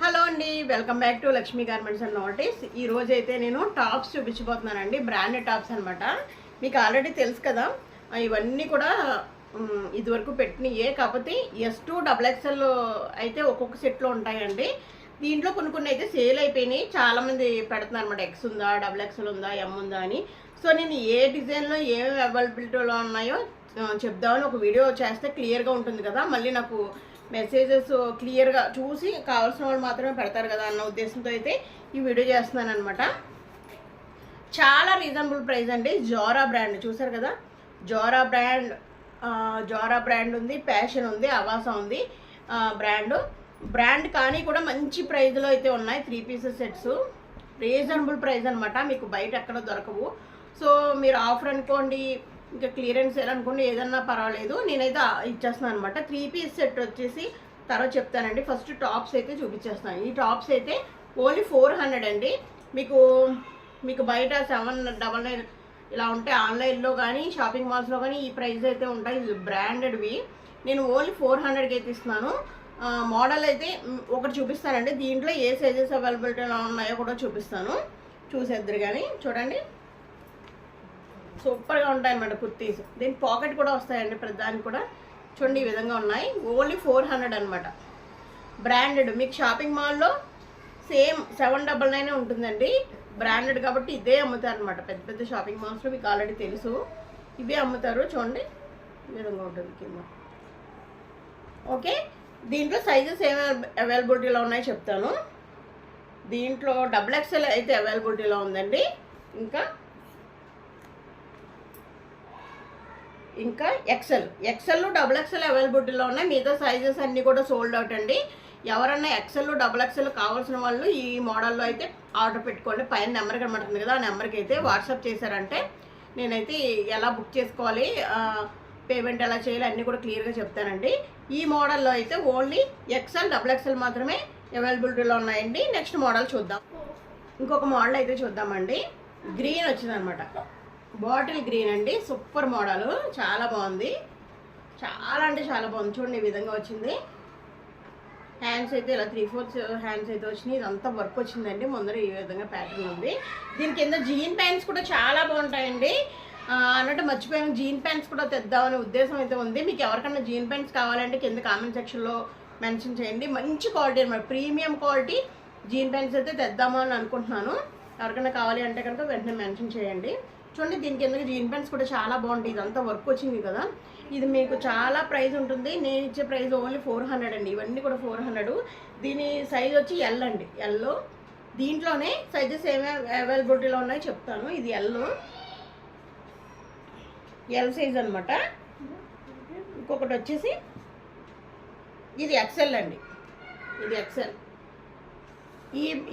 Hello అండి, welcome back to Lakshmi garments and notice. ఈ రోజు అయితే నేను టాప్స్ చూపించబోతున్నానండి. బ్రాండెడ్ టాప్స్ అనమాట. మీకు ఆల్రెడీ తెలుసు కదా, ఇవన్నీ కూడా ఇదివరకు పెట్టినయే. కాకపోతే S2 XXL అయితే ఒక్కొక్క సెట్లో ఉంటాయండి. దీంట్లో కొన్ని అయితే సేల్ అయిపోయినాయి. చాలామంది పెడుతున్నారు అనమాట, X ఉందా, XXL ఉందా, M ఉందా అని. సో నేను ఏ డిజైన్లో ఏమేమి అవైలబిలిటీలో ఉన్నాయో చెప్దామని ఒక వీడియో చేస్తే క్లియర్గా ఉంటుంది కదా. మళ్ళీ నాకు మెసేజెస్ క్లియర్గా చూసి కావాల్సిన వాళ్ళు మాత్రమే పెడతారు కదా అన్న ఉద్దేశంతో అయితే ఈ వీడియో చేస్తున్నాను అనమాట. చాలా రీజనబుల్ ప్రైస్ అండి. జోరా బ్రాండ్ చూసారు కదా, జోరా బ్రాండ్ ఉంది, ప్యాషన్ ఉంది, అవాసా ఉంది. బ్రాండ్ కానీ కూడా మంచి ప్రైస్లో అయితే ఉన్నాయి. 3 పీసెస్ సెట్స్ రీజనబుల్ ప్రైస్ అనమాట. మీకు బయట ఎక్కడ దొరకవు. సో మీరు ఆఫర్ అనుకోండి, ఇంకా క్లియరెన్స్ సేల్ అనుకోండి, ఏదన్నా పర్వాలేదు, నేనైతే ఇచ్చేస్తున్నాను అనమాట. 3 పీస్ సెట్ వచ్చేసి తర్వాత చెప్తానండి. ఫస్ట్ టాప్స్ అయితే చూపించేస్తాను. ఈ టాప్స్ అయితే ఓన్లీ 400 అండి. మీకు బయట 799 ఇలా ఉంటాయి. ఆన్లైన్లో కానీ షాపింగ్ మాల్స్లో కానీ ఈ ప్రైస్ అయితే ఉంటాయి. బ్రాండెడ్వి నేను ఓన్లీ 400కి అయితే ఇస్తున్నాను. మోడల్ అయితే ఒకటి చూపిస్తానండి. దీంట్లో ఏ సైజెస్ అవైలబిలిటీలో ఉన్నాయో కూడా చూపిస్తాను, చూసేద్దరు. కానీ చూడండి, సూపర్గా ఉంటాయి అన్నమాట కుర్తీస్. దీని పాకెట్ కూడా వస్తాయండి ప్రతిదానికి కూడా. చూడండి ఈ విధంగా ఉన్నాయి. ఓన్లీ 400 అనమాట. బ్రాండెడ్. మీకు షాపింగ్ మాల్లో సేమ్ 799 ఉంటుందండి. బ్రాండెడ్ కాబట్టి ఇదే అమ్ముతారు అనమాట. పెద్ద పెద్ద షాపింగ్ మాల్స్లో మీకు ఆల్రెడీ తెలుసు, ఇవే అమ్ముతారు. చూడండి ఈ విధంగా ఉంటుంది కింద. ఓకే, దీంట్లో సైజెస్ ఏమి అవైలబిలిటీలో ఉన్నాయో చెప్తాను. దీంట్లో XXL అయితే అవైలబిలిటీలో ఉందండి. ఇంకా XL XXL అవైలబిలిటీలో ఉన్నాయి. మిగతా సైజెస్ అన్నీ కూడా సోల్డ్ అవుట్ అండి. ఎవరన్నా XL XXL కావాల్సిన వాళ్ళు ఈ మోడల్లో అయితే ఆర్డర్ పెట్టుకోండి. పైన నెంబర్ కనబడుతుంది కదా, ఆ నెంబర్కి అయితే వాట్సాప్ చేశారంటే నేనైతే ఎలా బుక్ చేసుకోవాలి, పేమెంట్ ఎలా చేయాలి అన్నీ కూడా క్లియర్గా చెప్తానండి. ఈ మోడల్లో అయితే ఓన్లీ XL XXL మాత్రమే అవైలబిలిటీలో ఉన్నాయండి. నెక్స్ట్ మోడల్ చూద్దాం. ఇంకొక మోడల్ అయితే చూద్దామండి. గ్రీన్ వచ్చిందనమాట, బాటిల్ గ్రీన్ అండి. సూపర్ మోడల్, చాలా బాగుంది. చాలా అంటే చాలా బాగుంది. చూడండి ఈ విధంగా వచ్చింది. హ్యాండ్స్ అయితే ఇలా 3/4 హ్యాండ్స్ అయితే వచ్చినాయి. ఇదంతా వర్క్ వచ్చిందండి. ముందర ఈ విధంగా ప్యాటర్న్ ఉంది. దీని కింద జీన్ ప్యాంట్స్ కూడా చాలా బాగుంటాయండి. అన్నట్టు మర్చిపోయాము, జీన్ ప్యాంట్స్ కూడా తెద్దామనే ఉద్దేశం అయితే ఉంది. మీకు ఎవరికైనా జీన్ ప్యాంట్స్ కావాలంటే కింద కామెంట్ సెక్షన్లో మెన్షన్ చేయండి. మంచి క్వాలిటీ అనమాట, ప్రీమియం క్వాలిటీ జీన్ ప్యాంట్స్ అయితే తెద్దాము అని అనుకుంటున్నాను. ఎవరికైనా కావాలి అంటే కనుక వెంటనే మెన్షన్ చేయండి. చూడండి దీని కిందకి జీన్ ప్యాంట్స్ కూడా చాలా బాగుంటాయి. ఇదంతా వర్క్ వచ్చింది కదా. ఇది మీకు చాలా ప్రైస్ ఉంటుంది. నేను ఇచ్చే ప్రైస్ ఓన్లీ 400 అండి. ఇవన్నీ కూడా 400. దీని సైజ్ వచ్చి L అండి. ఎల్లో. దీంట్లోనే సైజెస్ ఏమేమి అవైలబిలిటీలో ఉన్నాయో చెప్తాను. ఇది ఎల్ సైజ్ అనమాట. ఇంకొకటి వచ్చేసి ఇది XL అండి. ఇది XL.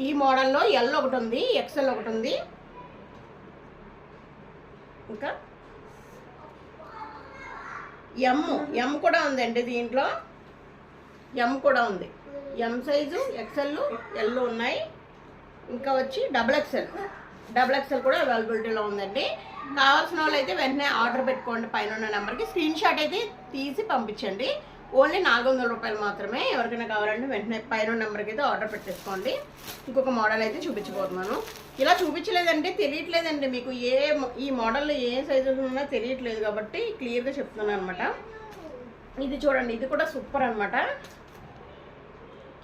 ఈ మోడల్లో L ఒకటి ఉంది, XL ఒకటి ఉంది. ఇంకా ఎం కూడా ఉందండి. దీంట్లో ఎం కూడా ఉంది. ఎం సైజు, XL, L ఉన్నాయి. ఇంకా వచ్చి XXL కూడా అవైలబిలిటీలో ఉందండి. కావాల్సిన వాళ్ళు అయితే వెంటనే ఆర్డర్ పెట్టుకోండి. పైన ఉన్న నెంబర్కి స్క్రీన్ షాట్ అయితే తీసి పంపించండి. ఓన్లీ 400 రూపాయలు మాత్రమే. ఎవరికైనా కావాలంటే వెంటనే పైన నెంబర్కి అయితే ఆర్డర్ పెట్టేసుకోండి. ఇంకొక మోడల్ అయితే చూపించబోతున్నాను. ఇలా చూపించలేదంటే తెలియట్లేదండి మీకు ఈ మోడల్లో ఏ సైజులు ఉన్నా తెలియట్లేదు కాబట్టి క్లియర్గా చెప్తున్నాను అనమాట. ఇది చూడండి, ఇది కూడా సూపర్ అనమాట.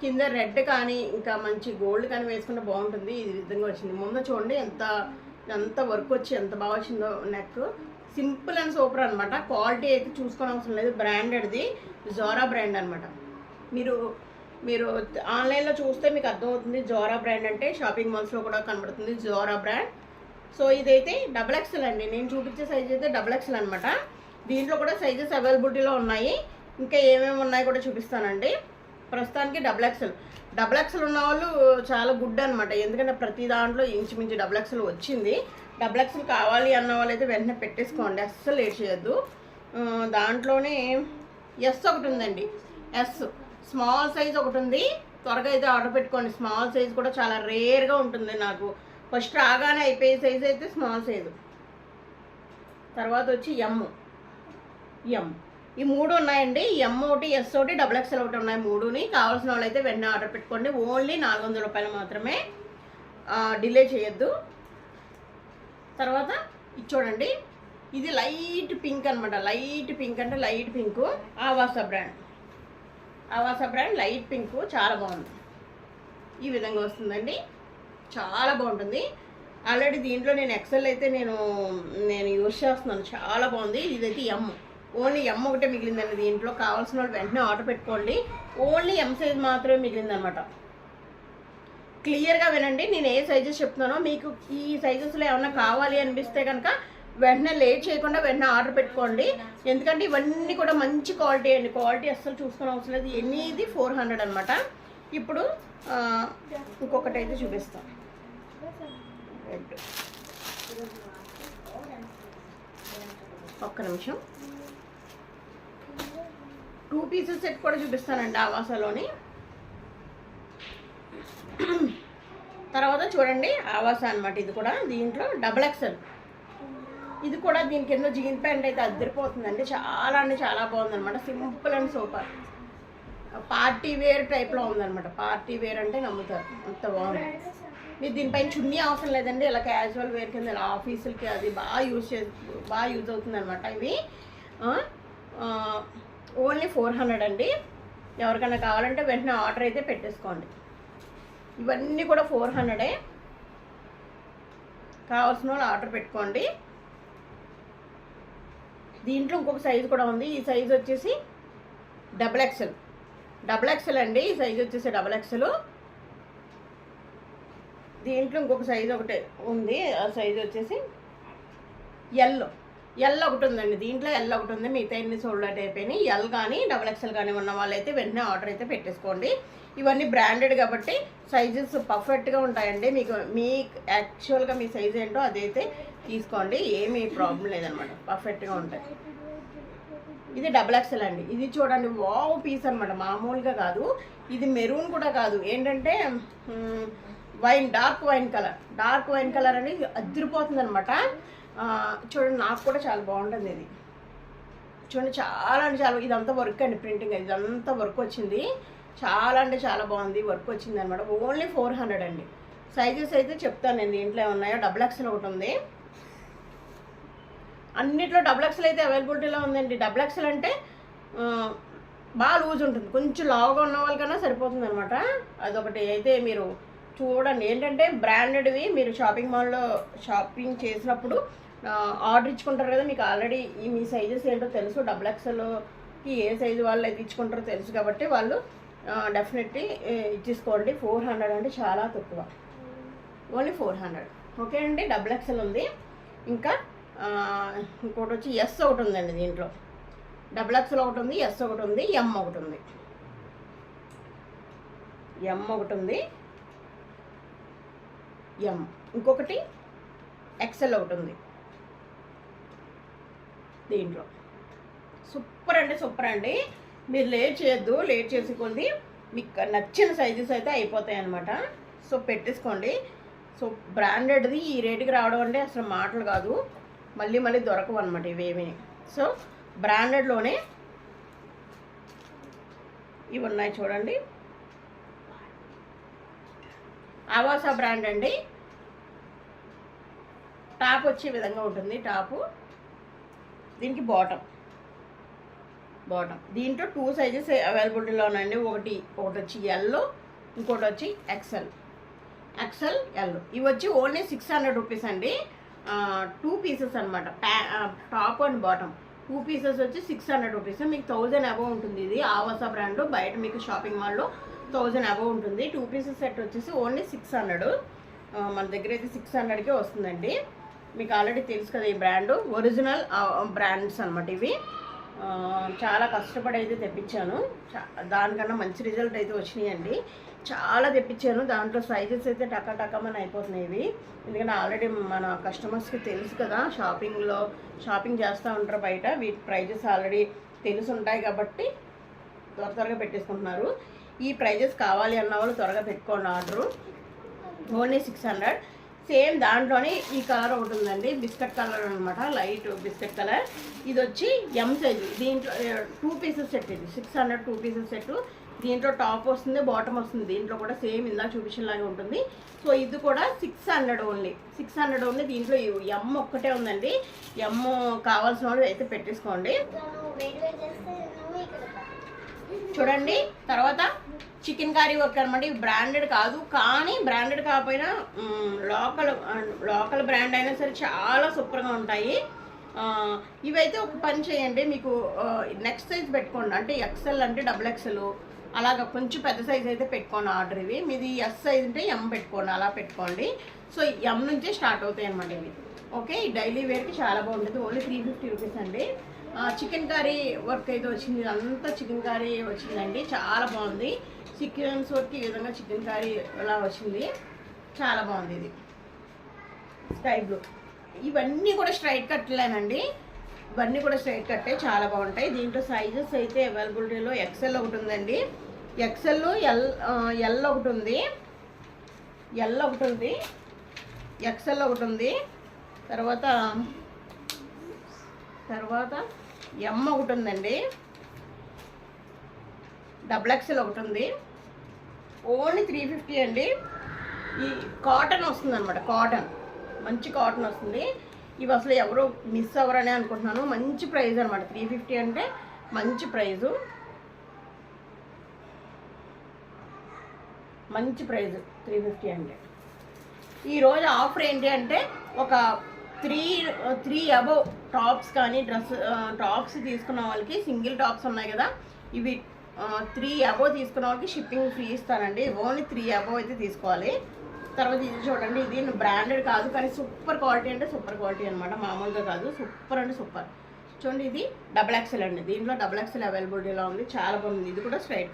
కింద రెడ్ కానీ ఇంకా మంచి గోల్డ్ కానీ వేసుకుంటే బాగుంటుంది. ఇది విధంగా వచ్చింది. ముందు చూడండి ఎంత వర్క్ వచ్చి ఎంత బాగా వచ్చిందో. నెక్ సింపుల్ అండ్ సూపర్ అనమాట. క్వాలిటీ అయితే చూసుకొని అవసరం లేదు. బ్రాండెడ్ది, జోరా బ్రాండ్ అనమాట. మీరు ఆన్లైన్లో చూస్తే మీకు అర్థమవుతుంది. జోరా బ్రాండ్ అంటే షాపింగ్ మాల్స్లో కూడా కనబడుతుంది జోరా బ్రాండ్. సో ఇదైతే XXL అండి. నేను చూపించే సైజ్ అయితే XXL అనమాట. దీంట్లో కూడా సైజెస్ అవైలబిలిటీలో ఉన్నాయి. ఇంకా ఏమేమి ఉన్నాయో కూడా చూపిస్తానండి. ప్రస్తుతానికి XXL ఉన్న వాళ్ళు చాలా గుడ్ అనమాట. ఎందుకంటే ప్రతి దాంట్లో ఇంచుమించు XXL వచ్చింది. XXL కావాలి అన్న వాళ్ళు అయితే వెంటనే పెట్టేసుకోండి, అస్సలు లేట్ చేయొద్దు. దాంట్లోనే S ఒకటి ఉందండి. S స్మాల్ సైజ్ ఒకటి ఉంది. త్వరగా అయితే ఆర్డర్ పెట్టుకోండి. స్మాల్ సైజ్ కూడా చాలా రేర్గా ఉంటుంది. నాకు ఫస్ట్ రాగానే అయిపోయే సైజ్ అయితే స్మాల్ సైజు. తర్వాత వచ్చి ఎం ఈ 3 ఉన్నాయండి. ఎం ఒకటి, ఎస్ ఒకటి, XXL ఒకటి ఉన్నాయి. 3ని కావాల్సిన వాళ్ళు అయితే వెంటనే ఆర్డర్ పెట్టుకోండి. ఓన్లీ 400 రూపాయలు మాత్రమే, డిలే చేయొద్దు. తర్వాత ఇది చూడండి, ఇది లైట్ పింక్ అనమాట. లైట్ పింక్ అంటే light pink, Avaasa brand light pink, చాలా బాగుంది. ఈ విధంగా వస్తుందండి, చాలా బాగుంటుంది. ఆల్రెడీ దీంట్లో నేను XL అయితే నేను యూజ్ చేస్తున్నాను, చాలా బాగుంది. ఇదైతే ఓన్లీ ఎం ఒకటే మిగిలిందండి. దీంట్లో కావాల్సిన వాళ్ళు వెంటనే ఆర్డర్ పెట్టుకోండి. ఓన్లీ ఎం సైజ్ మాత్రమే మిగిలిందనమాట. క్లియర్గా వినండి, నేను ఏ సైజెస్ చెప్తున్నానో. మీకు ఈ సైజెస్లో ఏమన్నా కావాలి అనిపిస్తే కనుక వెంటనే లేట్ చేయకుండా వెంటనే ఆర్డర్ పెట్టుకోండి. ఎందుకంటే ఇవన్నీ కూడా మంచి క్వాలిటీ అండి. క్వాలిటీ అస్సలు చూసుకునే అవసరం లేదు. ఎనీది 400 అనమాట. ఇప్పుడు ఇంకొకటి అయితే చూపిస్తాం. ఒక్క నిమిషం, 2 పీసెస్ సెట్ కూడా చూపిస్తానండి ఆవాసాలోని. తర్వాత చూడండి, ఆవాసా అనమాట. ఇది కూడా దీంట్లో XXL. ఇది కూడా దీని కింద జీన్ ప్యాంట్ అయితే అద్దరిపోతుందండి. చాలా అంటే చాలా బాగుందనమాట. Simple and super. Party wear టైప్లో ఉందనమాట. పార్టీ వేర్ అంటే నమ్ముతారు, అంత బాగుంది. మీరు దీనిపైన చున్నీ అవసరం లేదండి. ఇలా క్యాజువల్ వేర్ కింద ఇలా ఆఫీసులకి అది బాగా యూజ్ అవుతుంది అనమాట. ఇవి ఓన్లీ 400 అండి. ఎవరికైనా కావాలంటే వెంటనే ఆర్డర్ అయితే పెట్టేసుకోండి. ఇవన్నీ కూడా 400. కావాల్సిన వాళ్ళు ఆర్డర్ పెట్టుకోండి. దీంట్లో ఇంకొక సైజు కూడా ఉంది. ఈ సైజు వచ్చేసి XXL అండి. ఈ సైజు వచ్చేసి XXL. దీంట్లో ఇంకొక సైజు ఒకటి ఉంది. ఆ సైజు వచ్చేసి ఎల్ ఒకటి ఉందండి. దీంట్లో ఎల్ ఒకటి ఉంది. మిగతా ఎన్ని సోల్డ్ అవుట్ అయిపోయినాయి. ఎల్ కానీ XXL కానీ ఉన్న వాళ్ళైతే వెంటనే ఆర్డర్ అయితే పెట్టేసుకోండి. ఇవన్నీ బ్రాండెడ్ కాబట్టి సైజెస్ పర్ఫెక్ట్గా ఉంటాయండి. మీకు యాక్చువల్గా మీ సైజ్ ఏంటో అదైతే తీసుకోండి, ఏమీ ప్రాబ్లం లేదనమాట. పర్ఫెక్ట్గా ఉంటాయి. ఇది XXL అండి. ఇది చూడండి, వావ్ పీస్ అనమాట. మామూలుగా కాదు, ఇది మెరూన్ కూడా కాదు. ఏంటంటే డార్క్ వైన్ కలర్ అని అదిరిపోతుంది అనమాట. చూడండి, నాకు కూడా చాలా బాగుంటుంది ఇది. చూడండి, చాలా అంటే చాలా. ఇదంతా వర్క్ అండి, ప్రింటింగ్ ఇదంతా వర్క్ వచ్చింది. చాలా అంటే చాలా బాగుంది, వర్క్ వచ్చింది అనమాట. ఓన్లీ 400 అండి. సైజెస్ అయితే చెప్తాను నేను దీంట్లో ఏమున్నాయో. XXL ఒకటి ఉంది. అన్నిట్లో XXL అయితే అవైలబిలిటీలో ఉందండి. XXL అంటే బాగా లూజ్ ఉంటుంది. కొంచెం లావుగా ఉన్న వాళ్ళకన్నా సరిపోతుంది అనమాట. అదొకటి అయితే మీరు చూడండి. ఏంటంటే బ్రాండెడ్వి మీరు షాపింగ్ మాల్లో షాపింగ్ చేసినప్పుడు ఆర్డర్ ఇచ్చుకుంటారు కదా, మీకు ఆల్రెడీ మీ సైజెస్ ఏంటో తెలుసు. XXLకి ఏ సైజు వాళ్ళు అయితే ఇచ్చుకుంటారో తెలుసు కాబట్టి వాళ్ళు డెఫినెట్లీ ఇచ్చేసుకోండి. 400 అంటే చాలా తక్కువ, ఓన్లీ 400. ఓకే అండి, XXL ఉంది. ఇంకా ఇంకోటి వచ్చి ఎస్ ఒకటి ఉందండి. దీంట్లో XXL ఒకటి ఉంది, ఎస్ ఒకటి ఉంది, ఎం ఒకటి ఉంది. ఇంకొకటి XL ఒకటి ఉంది. దీంట్లో సూపర్ అండి. మీరు లేట్ చేయొద్దు. లేట్ చేసి కొద్ది మీకు నచ్చిన సైజెస్ అయితే అయిపోతాయి అన్నమాట. సో పెట్టేసుకోండి. సో బ్రాండెడ్ది ఈ రేటుకి రావడం అంటే అసలు మాటలు కాదు. మళ్ళీ దొరకవు అనమాట ఇవేమీ. సో బ్రాండెడ్లోనే ఇవి ఉన్నాయి చూడండి. ఆవాసా బ్రాండ్ అండి. టాప్ వచ్చే విధంగా ఉంటుంది. టాపు దీనికి బాటమ్. దీంట్లో 2 సైజెస్ అవైలబిలిటీలో ఉన్నాయండి. ఒకటి వచ్చి ఎల్లో, ఇంకోటి వచ్చి XL, ఎల్. ఇవి వచ్చి ఓన్లీ 600 రూపీస్ అండి. 2 పీసెస్ అనమాట. టాప్ అండ్ బాటమ్ 2 పీసెస్ వచ్చి 600 రూపీస్. మీకు 1000 అబవ్ ఉంటుంది. ఇది ఆవాసా బ్రాండ్. బయట మీకు షాపింగ్ మాల్లో 1000 అబవ్ ఉంటుంది. 2 పీసెస్ సెట్ వచ్చేసి ఓన్లీ 600. మన దగ్గర అయితే 600కే వస్తుందండి. మీకు ఆల్రెడీ తెలుసు కదా ఈ బ్రాండ్. ఒరిజినల్ బ్రాండ్స్ అనమాట ఇవి. చాలా కష్టపడి అయితే తెప్పించాను. దానికన్నా మంచి రిజల్ట్ అయితే వచ్చినాయండి. చాలా తెప్పించాను. దాంట్లో సైజెస్ అయితే టకమని అయిపోతున్నాయి ఇవి. ఎందుకంటే ఆల్రెడీ మన కస్టమర్స్కి తెలుసు కదా, షాపింగ్ చేస్తూ ఉంటారు బయట. వీటి ప్రైజెస్ ఆల్రెడీ తెలిసి ఉంటాయి కాబట్టి త్వరగా పెట్టేసుకుంటున్నారు. ఈ ప్రైజెస్ కావాలి అన్న వాళ్ళు త్వరగా పెట్టుకోండి ఆర్డరు. ఓన్లీ 600. సేమ్ దాంట్లోనే ఈ కలర్ ఒకటి ఉందండి, బిస్కెట్ కలర్ అనమాట, లైట్ బిస్కెట్ కలర్. ఇది వచ్చి ఎం సైజు. దీంట్లో 2 పీసెస్ సెట్, ఇది 600 2 పీసెస్ సెట్. దీంట్లో టాప్ వస్తుంది, బాటమ్ వస్తుంది. దీంట్లో కూడా సేమ్ ఇందా చూపించేలాగా ఉంటుంది. సో ఇది కూడా 600 ఓన్లీ, 600 ఓన్లీ. దీంట్లో ఎం ఒక్కటే ఉందండి. ఎం కావాల్సిన వాళ్ళు అయితే పెట్టేసుకోండి. చూడండి. తర్వాత చికెన్ కర్రీ వర్క్ అనమాట. ఇవి బ్రాండెడ్ కాదు, కానీ బ్రాండెడ్ కాకపోయినా లోకల్ బ్రాండ్ అయినా సరే చాలా సూపర్గా ఉంటాయి. ఇవైతే ఒక పని చేయండి, మీకు నెక్స్ట్ సైజ్ పెట్టుకోండి. అంటే ఎక్సెల్ అంటే XXL అలాగా కొంచెం పెద్ద సైజ్ అయితే పెట్టుకోండి ఆర్డర్. ఇవి మీది ఎస్ సైజ్ అంటే ఎం పెట్టుకోండి, అలా పెట్టుకోండి. సో ఎం నుంచే స్టార్ట్ అవుతాయి అన్నమాట ఇవి. ఓకే, డైలీ వేర్కి చాలా బాగుంటుంది. ఓన్లీ 350 రూపీస్ అండి. చికెన్ కర్రీ వర్క్ అయితే వచ్చింది, అంతా చికెన్ కర్రీ వచ్చిందండి, చాలా బాగుంది. సీక్వెన్స్ వర్క్ ఈ విధంగా చికెన్ కర్రీ ఇలా వచ్చింది, చాలా బాగుంది. ఇది స్కై బ్లూ. ఇవన్నీ కూడా స్ట్రైట్ కట్లేనండి, ఇవన్నీ కూడా స్ట్రైట్ కట్టే, చాలా బాగుంటాయి. దీంట్లో సైజెస్ అయితే అవైలబిలిటీలో XL ఒకటి ఉందండి, XL ఎల్ ఒకటి ఉంది, ఎల్ ఒకటి ఉంది, XL ఒకటి ఉంది. తర్వాత ఎం ఒకటి ఉందండి, XXL ఒకటి ఉంది. ఓన్లీ 350 అండి. ఈ కాటన్ వస్తుంది అనమాట, కాటన్, మంచి కాటన్ వస్తుంది. ఇవి అసలు ఎవరు మిస్ అవ్వరని అనుకుంటున్నాను. మంచి ప్రైస్ అనమాట, 350 అంటే మంచి ప్రైజు, మంచి ప్రైజ్ 350 అంటే. ఈరోజు ఆఫర్ ఏంటి అంటే ఒక 3 అబవ్ టాప్స్ కానీ టాప్స్ తీసుకున్న వాళ్ళకి, సింగిల్ టాప్స్ ఉన్నాయి కదా ఇవి, 3 అబవ్ తీసుకున్న వాళ్ళకి షిప్పింగ్ ఫ్రీ ఇస్తానండి. ఓన్లీ 3 అబవ్ అయితే తీసుకోవాలి. తర్వాత ఇది చూడండి, ఇది బ్రాండెడ్ కాదు కానీ సూపర్ క్వాలిటీ అంటే సూపర్ క్వాలిటీ అనమాట, మామూలుగా కాదు, సూపర్ అంటే సూపర్. చూడండి, ఇది XXL అండి. దీంట్లో XXL అవైలబిలిటీలో ఉంది, చాలా బాగుంది. ఇది కూడా స్ట్రైట్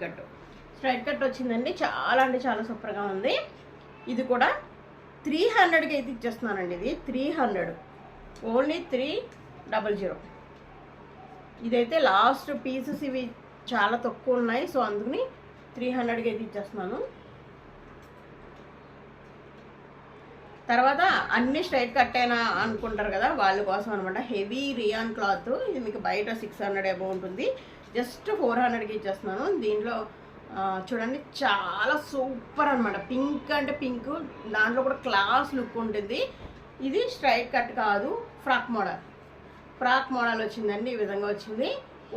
కట్ వచ్చిందండి, చాలా అంటే చాలా సూపర్గా ఉంది. ఇది కూడా 300కి అయితే ఇచ్చేస్తున్నానండి. ఇది 300, ఓన్లీ 300. ఇదైతే లాస్ట్ పీసెస్, ఇవి చాలా తక్కువ ఉన్నాయి, సో అందుకని 300కి అయితే ఇచ్చేస్తున్నాను. తర్వాత అన్ని స్ట్రైట్ కట్టేనా అనుకుంటారు కదా, వాళ్ళ కోసం అనమాట. హెవీ రియాన్ క్లాత్, ఇది మీకు బయట 600 అబౌవ్ ఉంటుంది, జస్ట్ 400కి ఇచ్చేస్తున్నాను. దీంట్లో చూడండి, చాలా సూపర్ అనమాట. పింక్ అంటే పింక్, దాంట్లో కూడా క్లాస్ లుక్ ఉంటుంది. ఇది స్ట్రైట్ కట్ కాదు, ఫ్రాక్ మోడల్ వచ్చిందండి, ఈ విధంగా వచ్చింది.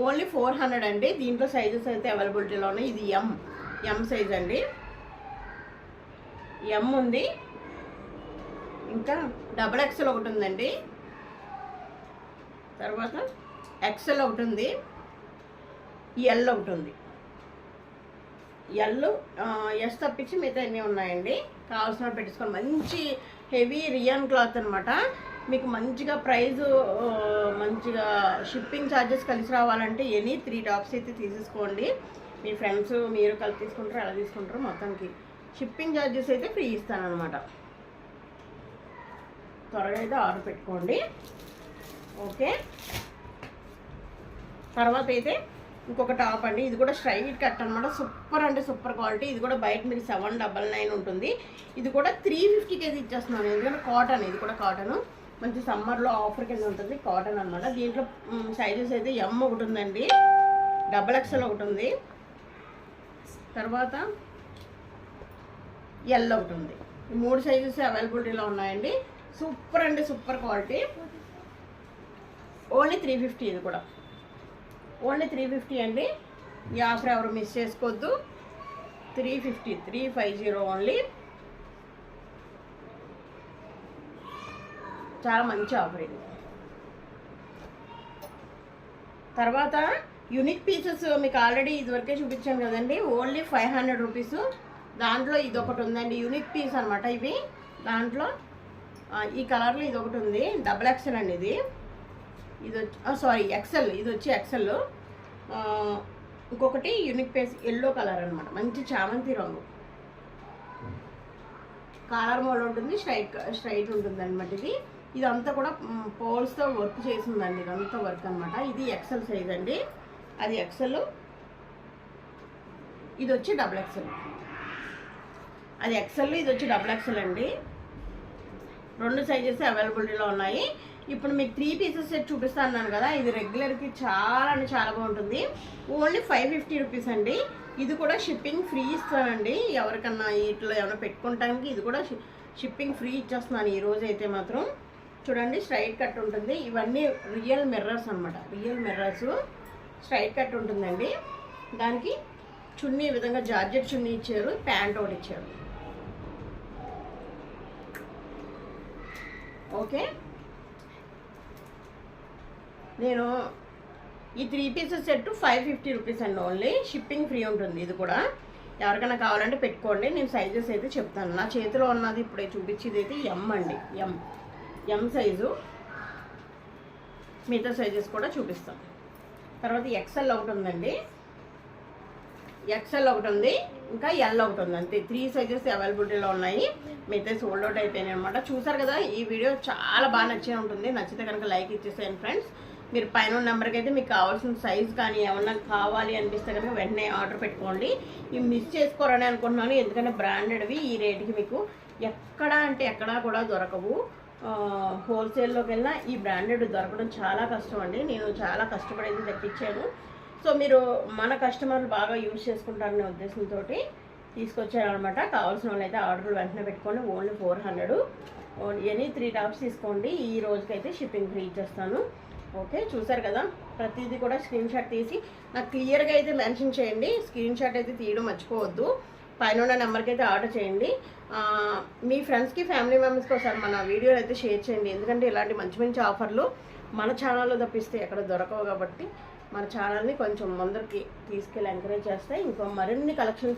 ఓన్లీ 400 అండి. దీంట్లో సైజెస్ అయితే అవైలబిలిటీలో ఉన్నాయి. ఇది ఎం సైజ్ అండి, ఎం ఉంది. ఇంకా XXL ఒకటి ఉందండి, తర్వాత XL ఒకటి ఉంది, ఎల్ ఒకటి ఉంది. ఎస్ తప్పించి మిగతా అన్నీ ఉన్నాయండి. కావాల్సిన పెట్టించుకోండి. మంచి హెవీ రియాన్ క్లాత్ అనమాట. మీకు మంచిగా ప్రైస్, మంచిగా షిప్పింగ్ ఛార్జెస్ కలిసి రావాలంటే 3 టాప్స్ అయితే తీసేసుకోండి. మీ ఫ్రెండ్స్ మీరు కలిసి తీసుకుంటారు, ఎలా తీసుకుంటారు, మొత్తానికి షిప్పింగ్ ఛార్జెస్ అయితే ఫ్రీ ఇస్తానమాట. త్వరగా అయితే ఆర్డర్ పెట్టుకోండి. ఓకే, తర్వాత అయితే ఇంకొక టాప్ అండి. ఇది కూడా స్ట్రైట్ కట్ అనమాట, సూపర్ అంటే సూపర్ క్వాలిటీ. ఇది కూడా బయట మీకు 799 ఉంటుంది. ఇది కూడా 350కి అయితే ఇచ్చేస్తున్నాను, ఎందుకంటే కాటన్. ఇది కూడా కాటన్, మంచి సమ్మర్లో ఆఫర్ కింద ఉంటుంది, కాటన్ అనమాట. దీంట్లో సైజెస్ అయితే ఎం ఒకటి ఉందండి, XXL ఒకటి ఉంది, తర్వాత ఎల్ ఒకటి ఉంది. ఈ 3 సైజెస్ అవైలబిలిటీలో ఉన్నాయండి. సూపర్ అంటే సూపర్ క్వాలిటీ. ఓన్లీ 350. ఇది కూడా ఓన్లీ 350 అండి. ఈ ఆఫర్ ఎవరు మిస్ చేసుకోవద్దు. 350 ఓన్లీ. చాలా మంచి ఆఫర్ ఇది. తర్వాత యూనిక్ పీసెస్ మీకు ఆల్రెడీ ఇదివరకే చూపించాను కదండి, ఓన్లీ 500 రూపీస్. దాంట్లో ఇది ఒకటి ఉందండి, యూనిక్ పీస్ అనమాట. ఇవి దాంట్లో ఈ కలర్లో ఇది ఒకటి ఉంది, XXL అండి. ఇది వచ్చి XL, ఇది వచ్చి XL. ఇంకొకటి యూనిక్ పీస్ ఎల్లో కలర్ అనమాట, మంచి చామంతి రంగు, కాలర్ మోడల్ ఉంటుంది, స్ట్రైట్ ఉంటుంది అనమాట. ఇదంతా కూడా పోల్స్తో వర్క్ చేసిందండి, ఇదంతా వర్క్ అనమాట. ఇది XL సైజ్ అండి, అది XL, ఇది వచ్చి XXL. అది XL, ఇది వచ్చి XXL అండి. 2 సైజెస్ అవైలబిలిటీలో ఉన్నాయి. ఇప్పుడు మీకు 3 పీసెస్ సెట్ చూపిస్తా అన్నాను కదా, ఇది రెగ్యులర్కి చాలా అంటే చాలా బాగుంటుంది. ఓన్లీ 550 రూపీస్ అండి. ఇది కూడా షిప్పింగ్ ఫ్రీ ఇస్తానండి. ఎవరికన్నా ఇట్లా ఏమైనా పెట్టుకుంటానికి ఇది కూడా షిప్పింగ్ ఫ్రీ ఇచ్చేస్తున్నాను ఈ రోజు అయితే మాత్రం. చూడండి స్ట్రైట్ కట్ ఉంటుంది. ఇవన్నీ రియల్ మిర్రర్స్ అనమాట. రియల్ మిర్రర్స్ స్ట్రైట్ కట్ ఉంటుందండి. దానికి చున్నీ ఈ విధంగా జార్జెట్ చున్నీ ఇచ్చారు, ప్యాంట్ ఒకటి ఇచ్చారు. ఓకే, నేను ఈ 3 పీసెస్ సెట్ 550 రూపీస్ అండి. ఓన్లీ షిప్పింగ్ ఫ్రీ ఉంటుంది. ఇది కూడా ఎవరికైనా కావాలంటే పెట్టుకోండి. నేను సైజెస్ అయితే చెప్తాను. నా చేతిలో ఉన్నది ఇప్పుడే చూపించేది అయితే ఎం అండి. M size. మిగతా సైజెస్ కూడా చూపిస్తాను. తర్వాత ఎక్సెల్ ఒకటి ఉందండి. ఎక్సెల్ ఒకటి ఉంది, ఇంకా ఎల్ ఒకటి ఉంది. అంతే 3 సైజెస్ అవైలబిలిటీలో ఉన్నాయి. మిగతా సోల్డ్ అవుట్ అయిపోయినాయి అనమాట. చూసారు కదా, ఈ వీడియో చాలా బాగా నచ్చే ఉంటుంది. నచ్చితే కనుక లైక్ ఇచ్చేసేయండి ఫ్రెండ్స్. మీరు పైన నెంబర్కి అయితే మీకు కావాల్సిన సైజ్ కానీ ఏమన్నా కావాలి అనిపిస్తే కనుక వెంటనే ఆర్డర్ పెట్టుకోండి. ఇవి మిస్ చేసుకోరని అనుకుంటున్నాను. ఎందుకంటే బ్రాండెడ్వి ఈ రేటుకి మీకు ఎక్కడ అంటే ఎక్కడా కూడా దొరకవు. హోల్సేల్లోకి వెళ్ళినా ఈ బ్రాండెడ్ దొరకడం చాలా కష్టం అండి. నేను చాలా కష్టపడేది తెప్పించాను. సో మీరు మన కస్టమర్లు బాగా యూజ్ చేసుకుంటారనే ఉద్దేశంతో తీసుకొచ్చారనమాట. కావాల్సిన వాళ్ళు అయితే ఆర్డర్లు వెంటనే పెట్టుకోండి. ఓన్లీ 400. ఎనీ 3 టాప్స్ తీసుకోండి. ఈ రోజుకైతే షిప్పింగ్ ఫ్రీ ఇచ్చేస్తాను. ఓకే, చూసారు కదా, ప్రతిదీ కూడా స్క్రీన్ షాట్ తీసి నాకు క్లియర్గా అయితే మెన్షన్ చేయండి. స్క్రీన్ షాట్ అయితే తీయడం మర్చిపోవద్దు. పైన ఉన్న నెంబర్కి అయితే ఆర్డర్ చేయండి. మీ ఫ్రెండ్స్కి ఫ్యామిలీ మెంబర్స్కి ఒకసారి మన వీడియోని అయితే షేర్ చేయండి. ఎందుకంటే ఇలాంటి మంచి మంచి ఆఫర్లు మన ఛానల్లో తప్పిస్తే ఎక్కడ దొరకవు. కాబట్టి మన ఛానల్ని కొంచెం ముందరికి తీసుకెళ్ళి ఎంకరేజ్ చేస్తాయి. ఇంకో మరిన్ని కలెక్షన్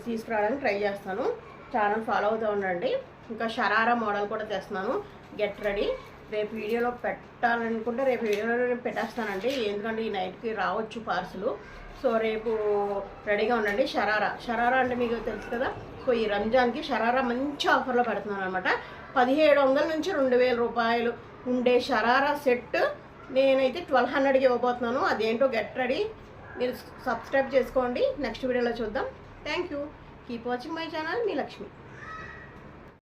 తీసుకురావడానికి ట్రై చేస్తాను. ఛానల్ ఫాలో అవుతూ ఉండండి. ఇంకా షరారా మోడల్ కూడా తెస్తున్నాను. Get ready. రేపు వీడియోలో పెట్టాలనుకుంటే రేపు వీడియోలో పెట్టేస్తానండి. ఎందుకంటే ఈ నైట్కి రావచ్చు పార్సలు. సో రేపు రెడీగా ఉండండి. షరారా అంటే మీకు తెలుసు కదా. సో ఈ రంజాన్కి షరారా మంచి ఆఫర్లో పెడుతున్నాను అనమాట. 1700 నుంచి 2000 రూపాయలు ఉండే షరారా సెట్ నేనైతే 1200కి ఇవ్వబోతున్నాను. అదేంటో గెట్ రెడీ. మీరు సబ్స్క్రైబ్ చేసుకోండి. నెక్స్ట్ వీడియోలో చూద్దాం. Thank you. Keep watching my channel. Me Lakshmi.